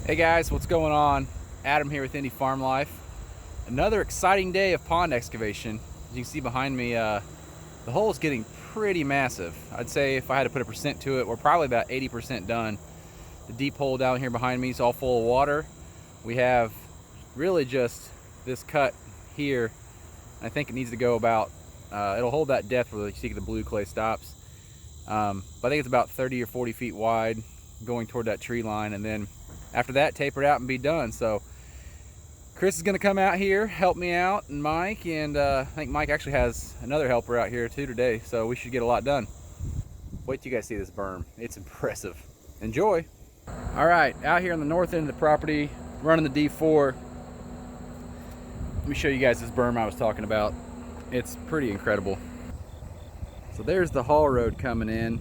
Hey guys, what's going on? Adam here with Indie Farm Life. Another exciting day of pond excavation. As you can see behind me, the hole is getting pretty massive. I'd say if I had to put a percent to it, we're probably about 80% done. The deep hole down here behind me is all full of water. We have really just this cut here. I think it needs to go about, it'll hold that depth where you see the blue clay stops. But I think it's about 30 or 40 feet wide going toward that tree line, and then after that, taper it out and be done. So Chris is going to come out here, help me out, and Mike, and I think Mike actually has another helper out here too today, so we should get a lot done. Wait till you guys see this berm. It's impressive. Enjoy. All right, out here on the north end of the property, running the D4. Let me show you guys this berm I was talking about. It's pretty incredible. So there's the haul road coming in.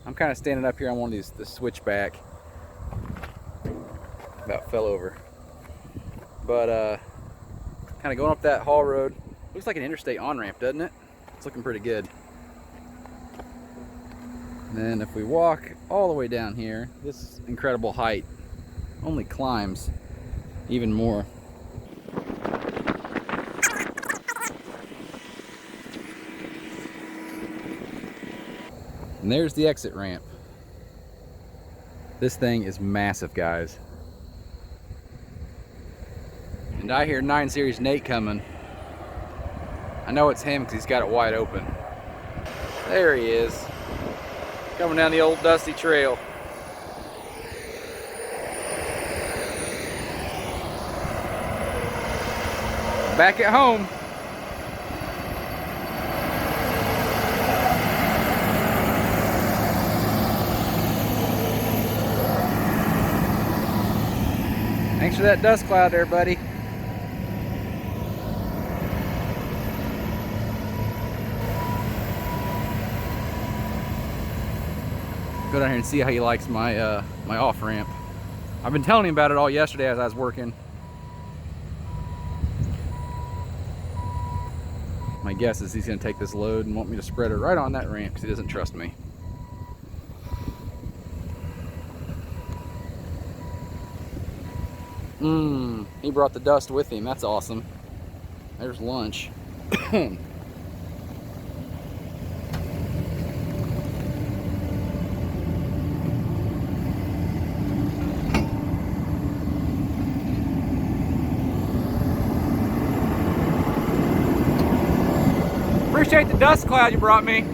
I'm kind of standing up here on one of these, the switchback. About fell over. But kind of going up that haul road. Looks like an interstate on-ramp, doesn't it? It's looking pretty good. And then if we walk all the way down here, this incredible height only climbs even more. And there's the exit ramp. This thing is massive, guys. And I hear 9 Series Nate coming. I know it's him because he's got it wide open. There he is. Coming down the old dusty trail. Back at home. Thanks for that dust cloud there, buddy. Go down here and see how he likes my my off ramp. I've been telling him about it all yesterday as I was working. My guess is he's going to take this load and want me to spread it right on that ramp because he doesn't trust me. He brought the dust with him. That's awesome. There's lunch. Appreciate the dust cloud you brought me.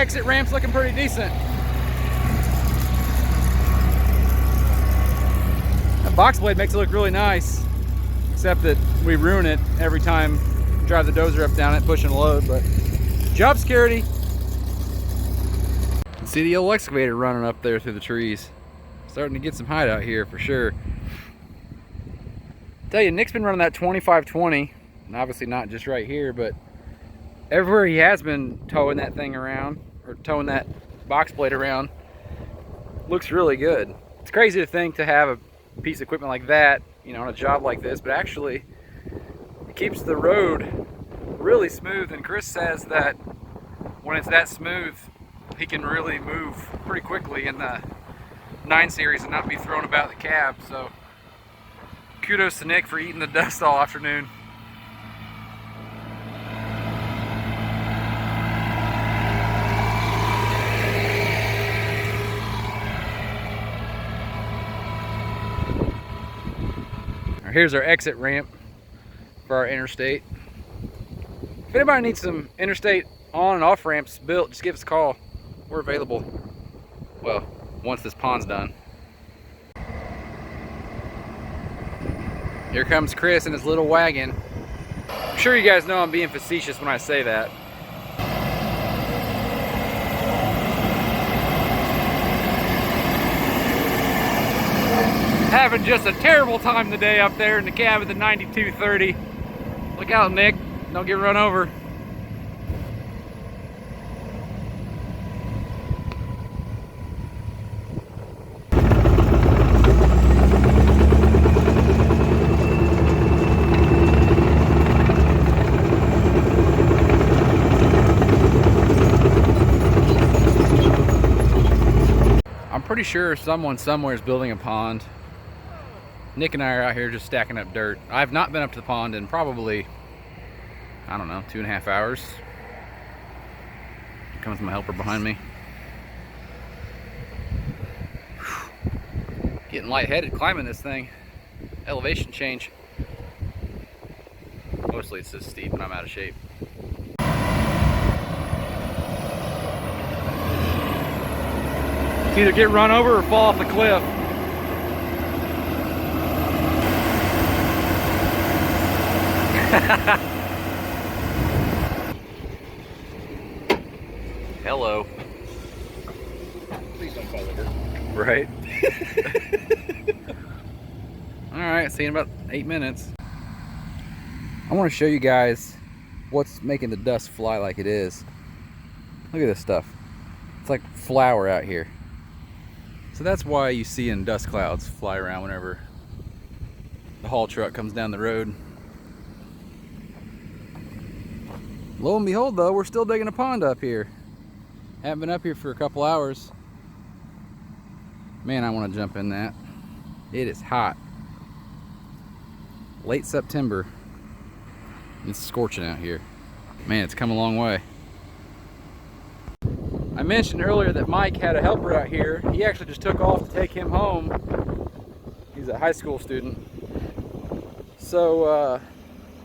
exit ramp's looking pretty decent. That box blade makes it look really nice, except that we ruin it every time we drive the dozer up down it, pushing a load, but job security. See the old excavator running up there through the trees. Starting to get some height out here for sure. Tell you, Nick's been running that 2520, and obviously not just right here, but everywhere he has been towing that thing around, or towing that box blade around, looks really good. It's crazy to think to have a piece of equipment like that, you know, on a job like this, but actually it keeps the road really smooth, and Chris says that when it's that smooth, he can really move pretty quickly in the 9 series and not be thrown about the cab. So kudos to Nick for eating the dust all afternoon. Here's our exit ramp for our interstate. If anybody needs some interstate on and off ramps built, just give us a call. We're available. Well, once this pond's done. Here comes Chris in his little wagon. I'm sure you guys know I'm being facetious when I say that. Having just a terrible time today up there in the cab of the 9230. Look out, Nick. Don't get run over. I'm pretty sure someone somewhere is building a pond. Nick and I are out here just stacking up dirt. I've not been up to the pond in probably, I don't know, 2.5 hours. Here comes my helper behind me. Getting lightheaded climbing this thing. Elevation change. Mostly it's just steep and I'm out of shape. It's either get run over or fall off the cliff. Hello. Please don't fall over. Right. Alright, see you in about 8 minutes. I want to show you guys what's making the dust fly like it is. Look at this stuff. It's like flour out here. So that's why you see in dust clouds fly around whenever the haul truck comes down the road. Lo and behold though, we're still digging a pond up here. Haven't been up here for a couple hours. Man, I want to jump in that. It is hot. Late September. It's scorching out here. Man, it's come a long way. I mentioned earlier that Mike had a helper out here. He actually just took off to take him home. He's a high school student. So,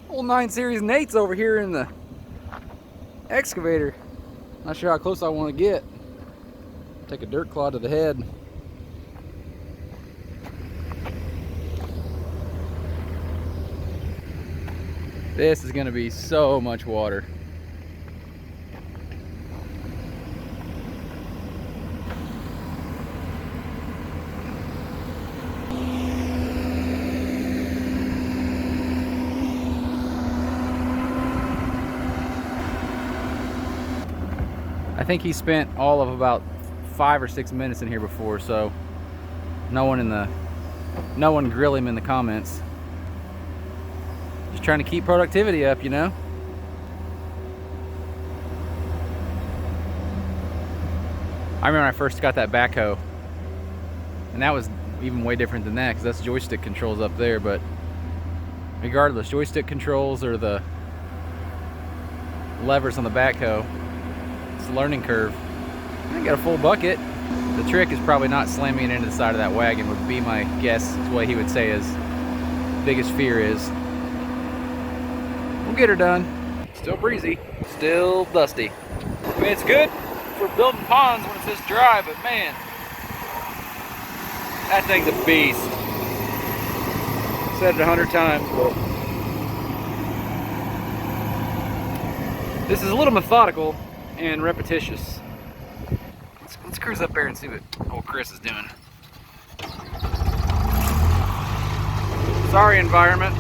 old 9 Series Nate's over here in the excavator. Not sure how close I want to get. Take a dirt clod to the head. This is going to be so much water. I think he spent all of about 5 or 6 minutes in here before, so no one grill him in the comments. Just trying to keep productivity up, you know. I remember when I first got that backhoe, and that was even way different than that because that's joystick controls up there. But regardless, joystick controls or the levers on the backhoe, it's a learning curve. I got a full bucket. The trick is probably not slamming it into the side of that wagon would be my guess. Is what he would say his biggest fear is. We'll get her done. Still breezy, still dusty. I mean, it's good. for building ponds when it's this dry, but man, that thing's a beast. Said it 100 times, but this is a little methodical and repetitious. Let's cruise up there and see what old Chris is doing. Sorry, environment.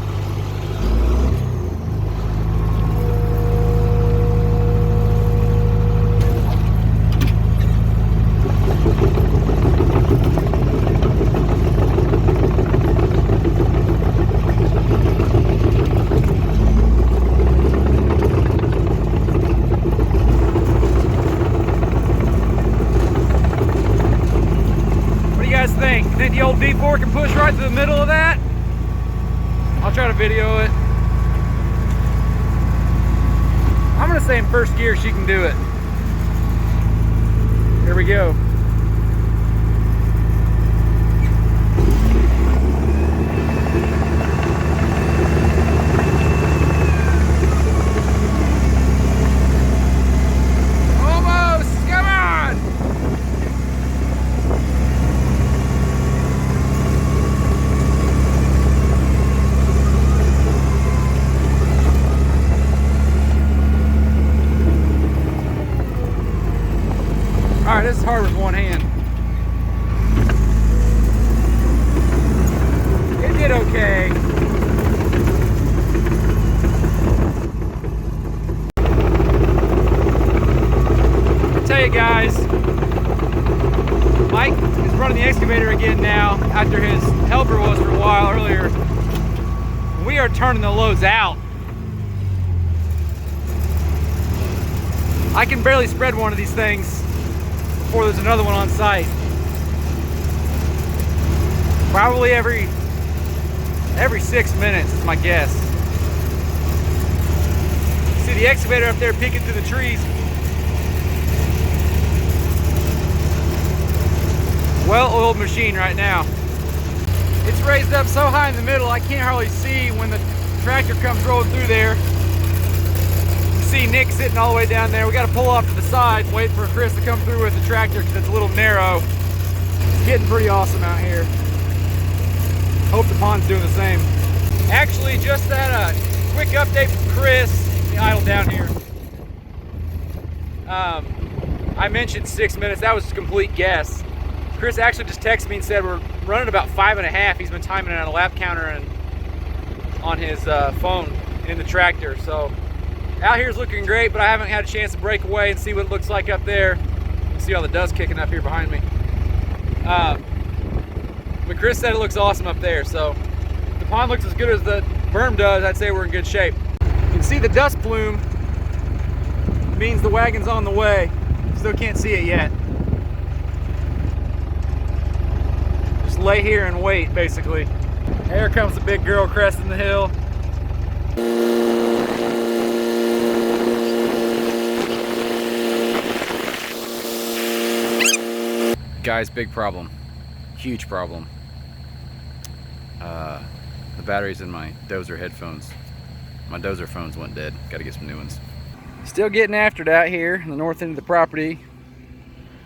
Think the old V4 can push right through the middle of that? I'll try to video it. I'm gonna say in first gear she can do it. Here we go. Alright, this is hard with one hand. It did okay. I'll tell you guys, Mike is running the excavator again now after his helper was for a while earlier. We are turning the loads out. I can barely spread one of these things before there's another one on site. Probably every 6 minutes is my guess. See the excavator up there peeking through the trees. Well-oiled machine right now. It's raised up so high in the middle I can't hardly see when the tractor comes rolling through there. See Nick sitting all the way down there. We got to pull off to the side and wait for Chris to come through with the tractor because it's a little narrow. It's getting pretty awesome out here. Hope the pond's doing the same. Actually, just that quick update from Chris. Let me idle down here. I mentioned 6 minutes. That was a complete guess. Chris actually just texted me and said we're running about 5.5. He's been timing it on a lap counter and on his phone in the tractor. So out here's looking great, but I haven't had a chance to break away and see what it looks like up there. You see all the dust kicking up here behind me. But Chris said it looks awesome up there, so if the pond looks as good as the berm does, I'd say we're in good shape. You can see the dust plume. It means the wagon's on the way. Still can't see it yet. Just lay here and wait, basically. Here comes the big girl cresting the hill. Guys, big problem. Huge problem. The batteries in my dozer headphones. My dozer phones went dead. Got to get some new ones. Still getting after it out here in the north end of the property.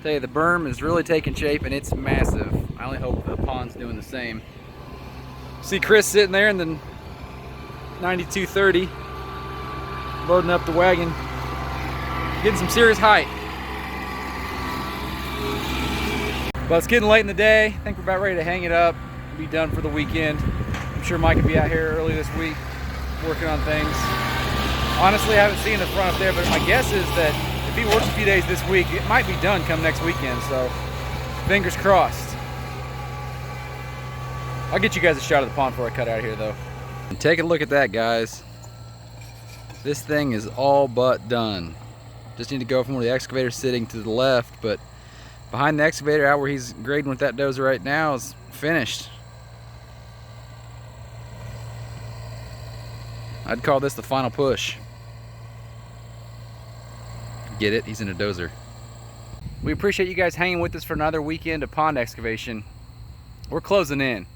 Tell you, the berm is really taking shape and it's massive. I only hope the pond's doing the same. See Chris sitting there in the 9230, loading up the wagon, getting some serious height. But it's getting late in the day. I think we're about ready to hang it up, be done for the weekend. I'm sure Mike will be out here early this week working on things. Honestly, I haven't seen the front up there, but my guess is that if he works a few days this week, it might be done come next weekend, so fingers crossed. I'll get you guys a shot of the pond before I cut out of here though. And take a look at that, guys. This thing is all but done. Just need to go from where the excavator's sitting to the left, but behind the excavator, out where he's grading with that dozer right now, is finished. I'd call this the final push. Get it? He's in a dozer. We appreciate you guys hanging with us for another weekend of pond excavation. We're closing in.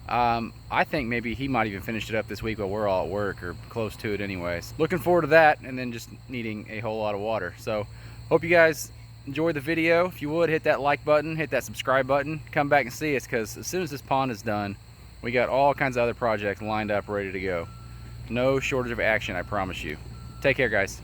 I think maybe he might even finish it up this week while we're all at work, or close to it anyways. Looking forward to that, and then just needing a whole lot of water. So hope you guys enjoyed the video, if you would, hit that like button, hit that subscribe button, come back and see us, because as soon as this pond is done, we got all kinds of other projects lined up, ready to go. No shortage of action, I promise you. Take care, guys.